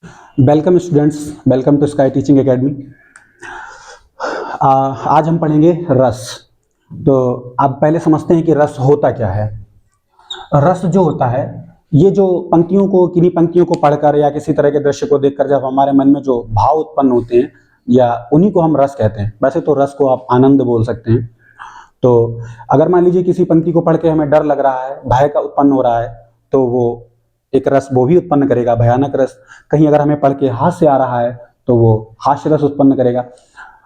Welcome students, welcome to sky teaching academy. आज हम पढ़ेंगे रस। तो आप पहले समझते हैं कि रस होता क्या है। रस जो होता है, ये जो पंक्तियों को, किन्हीं पंक्तियों को पढ़कर या किसी तरह के दृश्य को देखकर जब हमारे मन में जो भाव उत्पन्न होते हैं, या उन्हीं को हम रस कहते हैं। वैसे तो रस को आप आनंद बोल सकते हैं। तो अगर मान लीजिए किसी पंक्ति को पढ़ के हमें डर लग रहा है, भय का उत्पन्न हो रहा है, तो वो एक रस वो भी उत्पन्न करेगा, भयानक रस। कहीं अगर हमें पढ़ के हास्य आ रहा है तो वो हास्य रस उत्पन्न करेगा।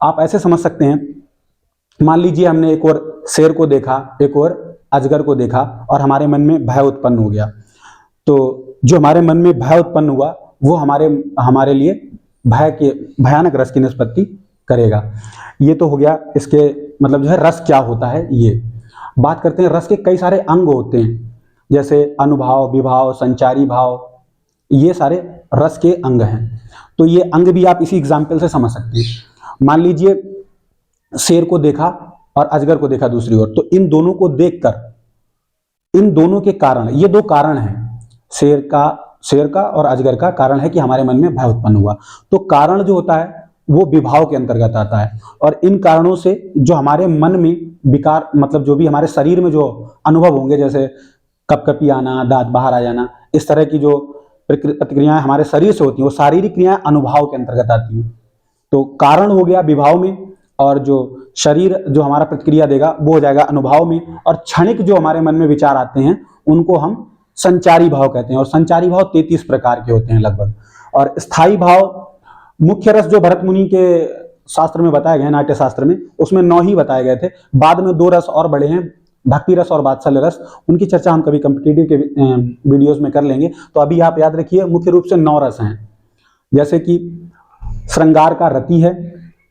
आप ऐसे समझ सकते हैं, मान लीजिए हमने एक और शेर को देखा, एक और अजगर को देखा और हमारे मन में भय उत्पन्न हो गया। तो जो हमारे मन में भय उत्पन्न हुआ वो हमारे लिए भय के भयानक रस की निष्पत्ति करेगा। ये तो हो गया इसके मतलब जो है रस क्या होता है। ये बात करते हैं, रस के कई सारे अंग होते हैं, जैसे अनुभाव, विभाव, संचारी भाव, ये सारे रस के अंग हैं। तो ये अंग भी आप इसी एग्जाम्पल से समझ सकते हैं। मान लीजिए शेर को देखा और अजगर को देखा दूसरी ओर, तो इन दोनों को देखकर, इन दोनों के कारण, ये दो कारण हैं, शेर का और अजगर का कारण है कि हमारे मन में भय उत्पन्न हुआ। तो कारण जो होता है वो विभाव के अंतर्गत आता है, और इन कारणों से जो हमारे मन में विकार, मतलब जो भी हमारे शरीर में जो अनुभव होंगे, जैसे कपकपी आना, दांत बाहर आ जाना, इस तरह की जो प्रतिक्रियाएं हमारे शरीर से होती हैं, वो शारीरिक क्रियाएं अनुभाव के अंतर्गत आती हैं। तो कारण हो गया विभाव में, और जो शरीर जो हमारा प्रतिक्रिया देगा वो हो जाएगा अनुभाव में। और क्षणिक जो हमारे मन में विचार आते हैं उनको हम संचारी भाव कहते हैं। और संचारी भाव 33 प्रकार के होते हैं लगभग। और स्थायी भाव, मुख्य रस जो भरत मुनि के शास्त्र में बताए गए, नाट्य शास्त्र में, उसमें 9 ही बताए गए थे। बाद में 2 रस और बढ़े हैं, भक्ति रस और वात्सल्य रस। उनकी चर्चा हम कभी कॉम्पिटिटिव के वीडियोस में कर लेंगे। तो अभी आप याद रखिए, मुख्य रूप से 9 रस हैं, जैसे कि श्रृंगार का रति है,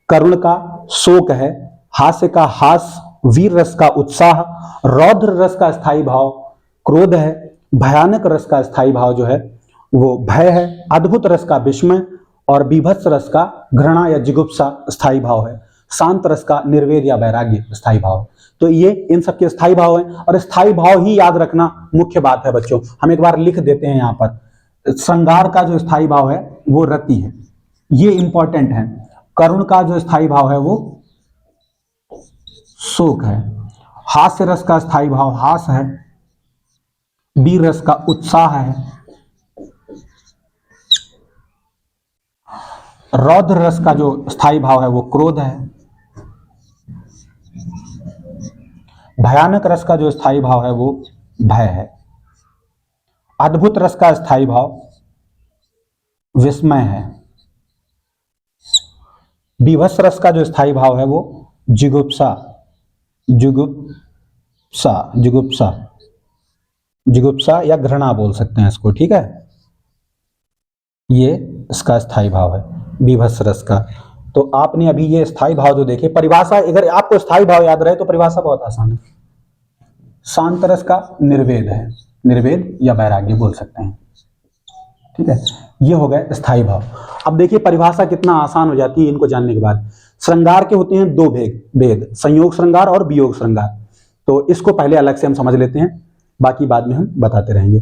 करुण का शोक है, हास्य का हास, वीर रस का उत्साह, रौद्र रस का स्थायी भाव क्रोध है, भयानक रस का स्थायी भाव जो है वो भय है, अद्भुत रस का विस्मय, और बीभत्स रस का घृणा या जिगुप्सा स्थायी भाव है, शांत रस का निर्वेद या वैराग्य स्थायी भाव। तो ये इन सब के स्थायी भाव हैं, और स्थायी भाव ही याद रखना मुख्य बात है बच्चों। हम एक बार लिख देते हैं यहाँ पर, श्रृंगार का जो स्थायी भाव है वो रति है, ये इंपॉर्टेंट है। करुण का जो स्थायी भाव है वो शोक है, हास्य रस का स्थायी भाव हास है, वीर रस का उत्साह है, रौद्र रस का जो स्थायी भाव है वो क्रोध है, भयानक रस का जो स्थायी भाव है वो भय है, अद्भुत रस का स्थायी भाव विस्मय है, बीभत्स रस का जो स्थायी भाव है वो जिगुप्सा जुगुप्सा जुगुप्सा जिगुप्सा या घृणा बोल सकते हैं इसको, ठीक है। ये इसका स्थायी भाव है बीभत्स रस का। तो आपने अभी ये स्थायी भाव जो देखे, परिभाषा अगर आपको स्थायी भाव याद रहे तो परिभाषा बहुत आसान है। शांत रस का निर्वेद है, निर्वेद या वैराग्य बोल सकते हैं, ठीक है। ये हो गए स्थायी भाव। अब देखिए परिभाषा कितना आसान हो जाती है इनको जानने के बाद। श्रृंगार के होते हैं 2 भेद, संयोग श्रृंगार और वियोग श्रृंगार। तो इसको पहले अलग से हम समझ लेते हैं, बाकी बाद में हम बताते रहेंगे।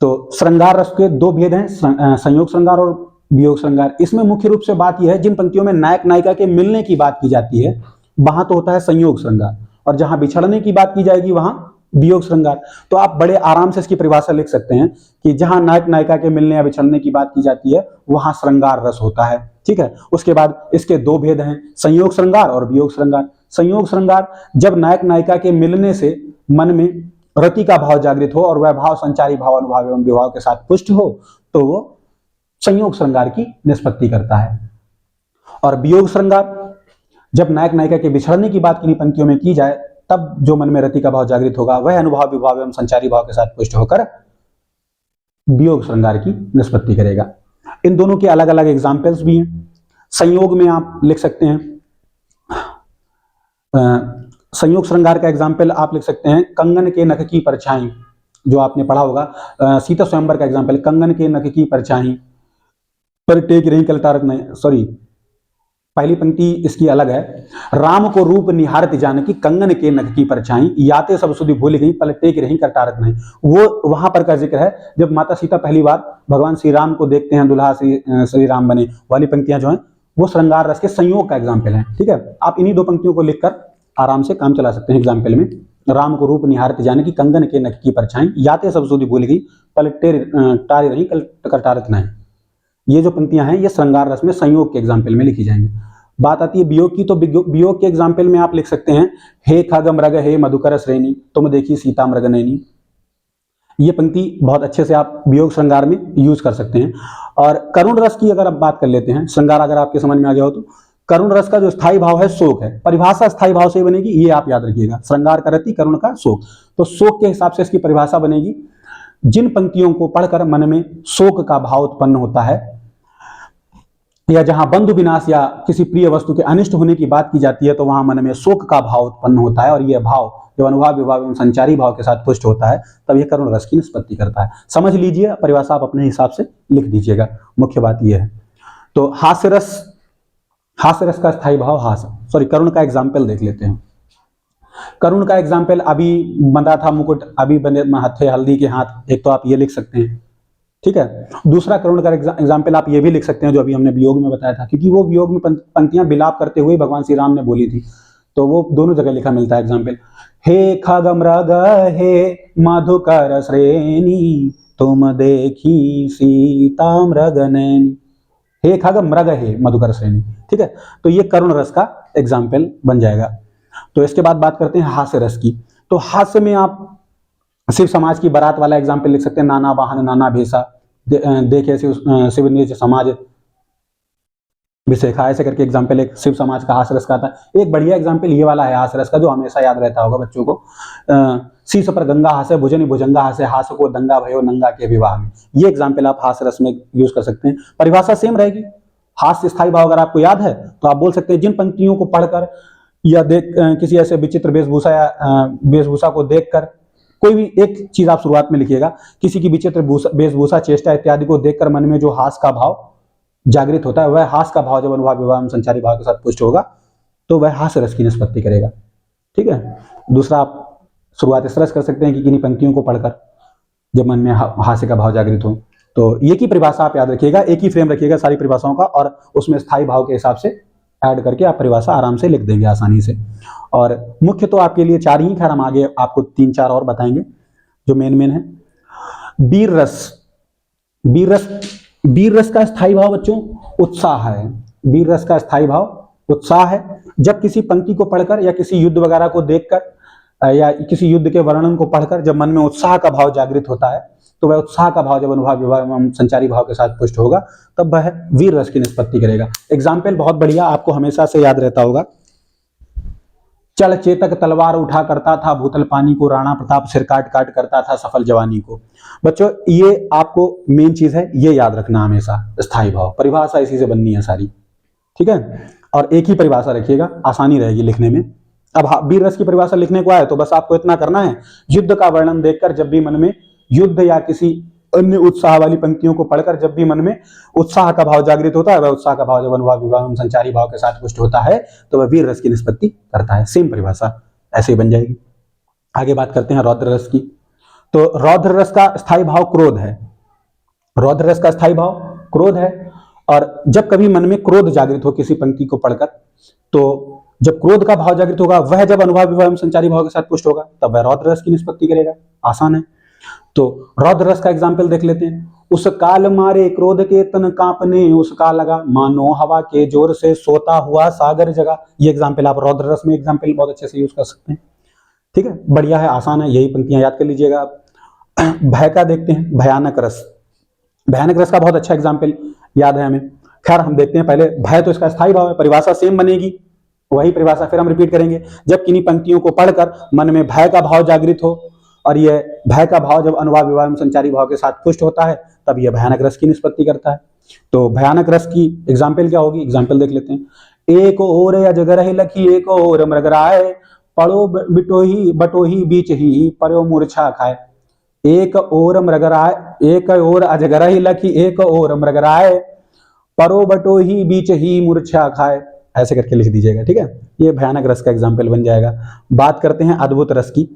तो श्रृंगार रस के 2 भेद हैं, संयोग श्रृंगार और वियोग श्रृंगार। इसमें मुख्य रूप से बात यह है, जिन पंक्तियों में नायक नायिका के मिलने की बात की जाती है वहां तो होता है संयोग श्रृंगार, और जहां बिछड़ने की बात की जाएगी वहां वियोग श्रृंगार। तो आप बड़े आराम से इसकी परिभाषा लिख सकते हैं कि जहां नायक नायिका के मिलने या बिछड़ने की बात की जाती है वहां श्रृंगार रस होता है, ठीक है। उसके बाद इसके 2 भेद हैं, संयोग श्रृंगार और वियोग श्रृंगार। संयोग श्रृंगार जब नायक नायिका के मिलने से मन में रति का भाव जागृत हो और वह भाव संचारी भाव, अनुभाव एवं विभाव के साथ पुष्ट हो, तो वो संयोग श्रृंगार की निष्पत्ति करता है। और वियोग श्रृंगार जब नायक नायिका के बिछड़ने की बात किन्हीं पंक्तियों में की जाए, तब जो मन में रति का भाव जागृत होगा वह अनुभाव, विभाव एवं संचारी भाव के साथ पुष्ट होकर वियोग श्रृंगार की निष्पत्ति करेगा। इन दोनों के अलग अलग एग्जाम्पल्स भी हैं। संयोग में आप लिख सकते हैं, संयोग श्रृंगार का एग्जाम्पल आप लिख सकते हैं, कंगन के नख की परछाई, जो आपने पढ़ा होगा। सीता स्वयंवर का एग्जाम्पल, कंगन के नख की परछाई पर टेक रही कलतारक नहीं, सॉरी, पहली पंक्ति इसकी अलग है। राम को रूप निहारत जानकी कंगन के नख की परछाई, याते सब सुधि भूल गई पलटे की रही करतारत नहीं। वो वहां पर का जिक्र है जब माता सीता पहली बार भगवान श्री राम को देखते हैं, दुल्हा श्री राम बने वाली पंक्तियां जो हैं वो श्रृंगार रस के संयोग का एग्जाम्पल है। ठीक है, आप इन्हीं दो पंक्तियों को लिखकर आराम से काम चला सकते हैं एग्जाम्पल में। राम को रूप निहारत जानकी कंगन के नख की परछाई, याते सब सुधि भूल गई पलटे टारी रही करतारत नहीं। ये जो पंक्तियां हैं ये श्रृंगार रस में संयोग के एग्जाम्पल में लिखी जाएंगी। बात आती है वियोग की, तो वियोग के एग्जाम्पल में आप लिख सकते हैं हे खग मृग हे मधुकर श्रेणी, तुम देखी सीता मृग नैनी। ये पंक्ति बहुत अच्छे से आप वियोग श्रृंगार में यूज कर सकते हैं। और करुण रस की अगर आप बात कर लेते हैं, श्रृंगार अगर आपके समझ में आ गया हो तो करुण रस का जो स्थायी भाव है शोक है, परिभाषा स्थायी भाव से बनेगी, ये आप याद रखिएगा। श्रृंगार का रति, करुण का शोक, तो शोक के हिसाब से इसकी परिभाषा बनेगी जिन पंक्तियों को पढ़कर मन में शोक का भाव उत्पन्न होता है, या जहां बंधु विनाश या किसी प्रिय वस्तु के अनिष्ट होने की बात की जाती है तो वहां मन में शोक का भाव उत्पन्न होता है, और यह भाव जब अनुभाव विभाव एवं संचारी भाव के साथ पुष्ट होता है तब यह करुण रस की निष्पत्ति करता है। समझ लीजिए, परिभाषा आप अपने हिसाब से लिख दीजिएगा, मुख्य बात यह है। तो हास्य रस का स्थायी भाव करुण का एग्जाम्पल देख लेते हैं। करुण का एग्जाम्पल अभी बंधा था मुकुट, अभी बंधे हथे हल्दी के हाथ, एक तो आप ये लिख सकते हैं। ठीक है, दूसरा करुण का एग्जाम्पल आप ये भी लिख सकते हैं जो अभी हमने वियोग में बताया था, क्योंकि वो वियोग में पंक्तियां विलाप करते हुए भगवान श्री राम ने बोली थी, तो वो दोनों जगह लिखा मिलता है एग्जाम्पल। हे खग मृग हे मधुकर श्रेणी, तुम देखी सीता मृग नैनी। हे खग मृग हे मधुकर श्रेणी। ठीक है, तो ये करुण रस का एग्जाम्पल बन जाएगा। तो इसके बाद बात करते हैं हास्य रस की। तो हास्य में आप शिव समाज की बारात वाला एग्जाम्पल लिख सकते हैं, नाना वाहन नाना भेषा देखे शिव निज समाज विशेखा, ऐसे करके एग्जाम्पल एक शिव समाज का हास्य रस का था। एक बढ़िया एग्जाम्पल ये वाला है हास्य रस का जो हमेशा याद रहता होगा बच्चों को, शीश पर गंगा हास्य भुजनी भुजंगा हास्य, हास को दंगा भयो नंगा के विवाह में। ये एग्जाम्पल आप हास्य रस में यूज कर सकते हैं। परिभाषा सेम रहेगी। हास्य स्थायी भाव अगर आपको याद है तो आप बोल सकते हैं जिन पंक्तियों को पढ़कर या देख किसी ऐसे विचित्र वेशभूषा या वेशभूषा को देखकर, कोई भी एक चीज आप शुरुआत में लिखिएगा, किसी की विचित्र वेशभूषा चेष्टा इत्यादि को देखकर मन में जो हास का भाव जागृत होता है, वह हास का भाव जब अनुभाव विभाव संचारी भाव के साथ पुष्ट होगा तो वह हास्य रस की निष्पत्ति करेगा। ठीक है, दूसरा आप शुरुआत इस तरह कर सकते हैं कि किन्हीं पंक्तियों को पढ़कर जब मन में हास्य का भाव जागृत हो। तो एक ही परिभाषा आप याद रखिएगा, एक ही फ्रेम रखिएगा सारी परिभाषाओं का, और उसमें स्थायी भाव के हिसाब से ऐड करके आप परिभाषा आराम से लिख देंगे आसानी से। और मुख्य तो आपके लिए 4 ही, खैर हम आगे आपको 3-4 और बताएंगे जो मेन है। वीर रस का स्थायी भाव बच्चों उत्साह है। वीर रस का स्थायी भाव उत्साह है। जब किसी पंक्ति को पढ़कर या किसी युद्ध वगैरह को देखकर या किसी युद्ध के वर्णन को पढ़कर जब मन में उत्साह का भाव जागृत होता है तो वह उत्साह का भाव जब अनुभाव विभाव संचारी भाव के साथ पुष्ट होगा तब वह वीर रस की निष्पत्ति करेगा। एग्जाम्पल बहुत बढ़िया, आपको हमेशा से याद रहता होगा। चल चेतक तलवार उठा करता था भूतल पानी को, राणा प्रताप सिर काट काट करता था सफल जवानी को। बच्चों ये आपको मेन चीज है, ये याद रखना हमेशा, स्थायी भाव। परिभाषा इसी से बननी है सारी। ठीक है, और एक ही परिभाषा रखिएगा, आसानी रहेगी लिखने में। अब वीर रस की परिभाषा लिखने को आए तो बस आपको इतना करना है, युद्ध का वर्णन देखकर जब भी मन में युद्ध या किसी अन्य उत्साह वाली पंक्तियों को पढ़कर जब भी मन में उत्साह का भाव जागृत होता है, वह उत्साह का भाव जब अनुभाव विभाव संचारी भाव के साथ पुष्ट होता है तो वह वीर रस की निष्पत्ति करता है। सेम परिभाषा ऐसे ही बन जाएगी। आगे बात करते हैं रौद्र रस की। तो रौद्र रस का स्थायी भाव क्रोध है। रौद्र रस का स्थायी भाव क्रोध है, और जब कभी मन में क्रोध जागृत हो किसी पंक्ति को पढ़कर, तो जब क्रोध का भाव जागृत होगा वह जब अनुभाव विभाव संचारी भाव के साथ पुष्ट होगा तब वह रौद्र रस की निष्पत्ति करेगा। आसान है। तो रौद्र रस का एग्जाम्पल देख लेते हैं। उस काल मारे क्रोध के तन कांपने, उसका लगा मानो हवा के जोर से सोता हुआ सागर जगा। ये एग्जाम्पल आप रौद्र रस में एग्जाम्पल बहुत अच्छे से यूज कर सकते हैं। ठीक है, बढ़िया है, आसान है, यही पंक्तियां याद कर लीजिएगा आप। भय का देखते हैं, भयानक रस। भयानक रस का बहुत अच्छा एग्जाम्पल याद है हमें। खैर हम देखते हैं पहले, भय तो इसका स्थायी भाव है, परिभाषा सेम बनेगी, वही परिभाषा फिर हम रिपीट करेंगे। जब किन्हीं पंक्तियों को पढ़कर मन में भय का भाव जागृत हो, और यह भय का भाव जब अनुभाव विभाव संचारी भाव के साथ पुष्ट होता है तब यह भयानक रस की निष्पत्ति करता है। तो भयानक रस की एग्जाम्पल क्या होगी, एग्जाम्पल देख लेते हैं। एक ओर अजगर लखी, एक ओर मृगराय, पड़ो बटोही बीच ही पर्यो मूर्छा खाए। एक ओर मृगराय, एक ओर अजगर लखी, एक ओर मृगराय, परो बटोही बीच ही मूर्छा खाए। ऐसे करके लिख दीजिएगा, ठीक है। ये भयानक रस का एग्जाम्पल बन जाएगा। बात करते हैं अद्भुत रस की।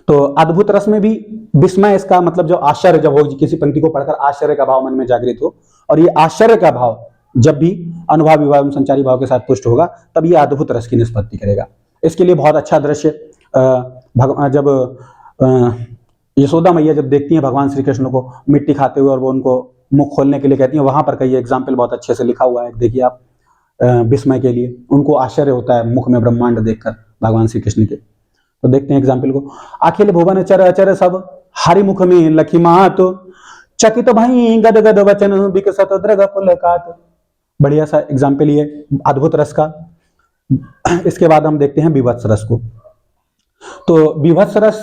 तो अद्भुत रस में भी विस्मय, इसका मतलब जो आश्चर्य जब हो, किसी पंक्ति को पढ़कर आश्चर्य का भाव मन में जागृत हो, और ये आश्चर्य का भाव जब भी अनुभाव विभाव एवं संचारी भाव के साथ पुष्ट होगा तब ये अद्भुत रस की निष्पत्ति करेगा। इसके लिए बहुत अच्छा दृश्य जब यशोदा मैया जब देखती हैं भगवान श्री कृष्ण को मिट्टी खाते हुए और वो उनको मुख खोलने के लिए कहती हैं, वहां पर कई एग्जाम्पल बहुत अच्छे से लिखा हुआ है। देखिए आप, विस्मय के लिए उनको आश्चर्य होता है मुख में ब्रह्मांड देखकर भगवान श्री कृष्ण के। तो देखते हैं एग्जाम्पल को। अखिल भुवन चर अचर सब हरि मुख में लखिमात, चकित भई गद गद वचन विकसत द्रग पुलकात। बढ़िया सा एग्जाम्पल ये अद्भुत रस का। इसके बाद हम देखते हैं विभत्स रस को। तो विभत्स रस,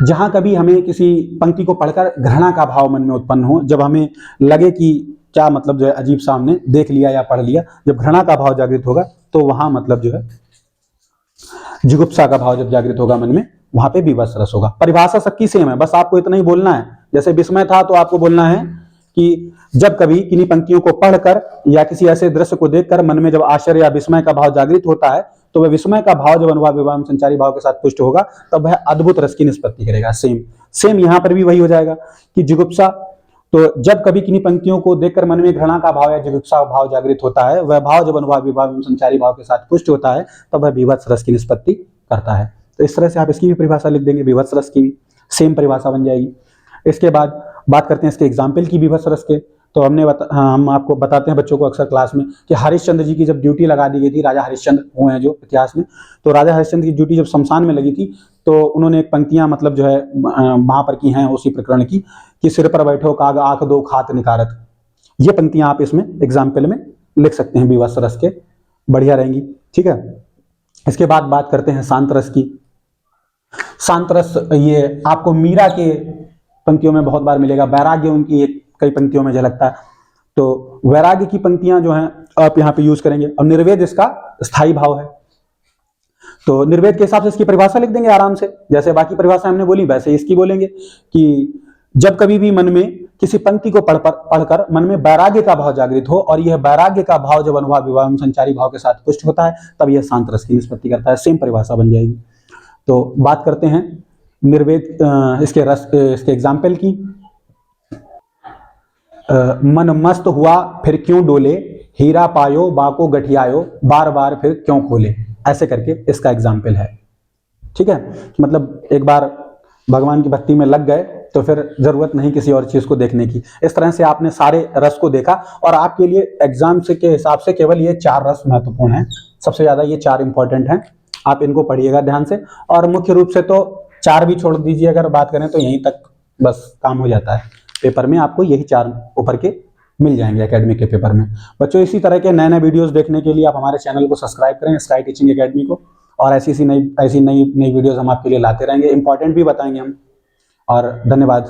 जहां कभी हमें किसी पंक्ति को पढ़कर घृणा का भाव मन में उत्पन्न हो, जब हमें लगे कि क्या मतलब जो है अजीब सा हमने देख लिया या पढ़ लिया, जब घृणा का भाव जागृत होगा तो वहां मतलब जो है जुगुप्सा का भाव जब जागृत होगा मन में, वहां पे विभत्स रस होगा। परिभाषा सबकी सेम है, बस आपको इतना ही बोलना है। जैसे विस्मय था तो आपको बोलना है कि जब कभी किन्हीं पंक्तियों को पढ़कर या किसी ऐसे दृश्य को देखकर मन में जब आश्चर्य या विस्मय का भाव जागृत होता है तो वह विस्मय का भाव जब अनुभाव विभाव संचारी भाव के साथ पुष्ट होगा तब वह अद्भुत रस की निष्पत्ति करेगा। सेम यहां पर भी वही हो जाएगा कि जुगुप्सा, तो जब कभी किन्हीं पंक्तियों को देखकर मन में घृणा का भाव या जुगुप्सा भाव जागृत होता है, वह भाव जब अनुभाव विभाव संचारी भाव के साथ पुष्ट होता है तब वह विभत्स रस की निष्पत्ति करता है। तो इस तरह से आप इसकी भी परिभाषा लिख देंगे, विभत्स रस की भी सेम परिभाषा बन जाएगी। इसके बाद बात करते हैं इसके एग्जाम्पल की विभत्स रस के। तो हम आपको बताते हैं बच्चों को अक्सर क्लास में कि हरिश्चंद्र जी की जब ड्यूटी लगा दी गई थी, राजा हरिश्चंद्र हुए हैं जो इतिहास में, तो राजा हरिश्चंद्र की ड्यूटी जब शमशान में लगी थी तो उन्होंने एक पंक्तियां मतलब जो है वहां पर की हैं उसी प्रकरण की, कि सिर पर बैठो काग आंख दो खात निकारत। ये पंक्तियां आप इसमें एग्जाम्पल में लिख सकते हैं विभत्स रस के, बढ़िया रहेंगी, ठीक है। इसके बाद बात करते हैं शांत रस की। शांत रस ये आपको मीरा के पंक्तियों में बहुत बार मिलेगा, वैराग्य उनकी एक कई पंक्तियों में झलकता है। तो वैराग्य की पंक्तियां जो हैं आप यहाँ पे यूज करेंगे। और निर्वेद इसका स्थायी भाव है, तो निर्वेद के हिसाब से इसकी परिभाषा लिख देंगे आराम से, जैसे बाकी परिभाषा हमने बोली वैसे इसकी बोलेंगे कि जब कभी भी मन में किसी पंक्ति को पढ़कर मन में वैराग्य का भाव जागृत हो और यह वैराग्य का भाव जब अनुभाव विभाव संचारी भाव के साथ पुष्ट होता है तब यह शांत रस की निष्पत्ति करता है। सेम परिभाषा बन जाएगी। तो बात करते हैं निर्वेद इसके एग्जाम्पल की। मन मस्त हुआ फिर क्यों डोले, हीरा पायो बाको गठियायो, बार बार फिर क्यों खोले। ऐसे करके इसका एग्जाम्पल है, ठीक है। मतलब एक बार भगवान की भक्ति में लग गए तो फिर जरूरत नहीं किसी और चीज को देखने की। इस तरह से आपने सारे रस को देखा और आपके लिए एग्जाम से के हिसाब से केवल ये 4 रस महत्वपूर्ण हैं, सबसे ज्यादा ये 4 इंपॉर्टेंट हैं। आप इनको पढ़िएगा ध्यान से, और मुख्य रूप से तो 4 भी छोड़ दीजिए, अगर बात करें तो यहीं तक बस काम हो जाता है। पेपर में आपको यही 4 ऊपर के मिल जाएंगे एकेडमी के पेपर में। बच्चों इसी तरह के नए नए वीडियोस देखने के लिए आप हमारे चैनल को सब्सक्राइब करें, स्काई टीचिंग एकेडमी को, और ऐसी नई वीडियोस हम आपके लिए लाते रहेंगे, इंपॉर्टेंट भी बताएंगे हम। और धन्यवाद।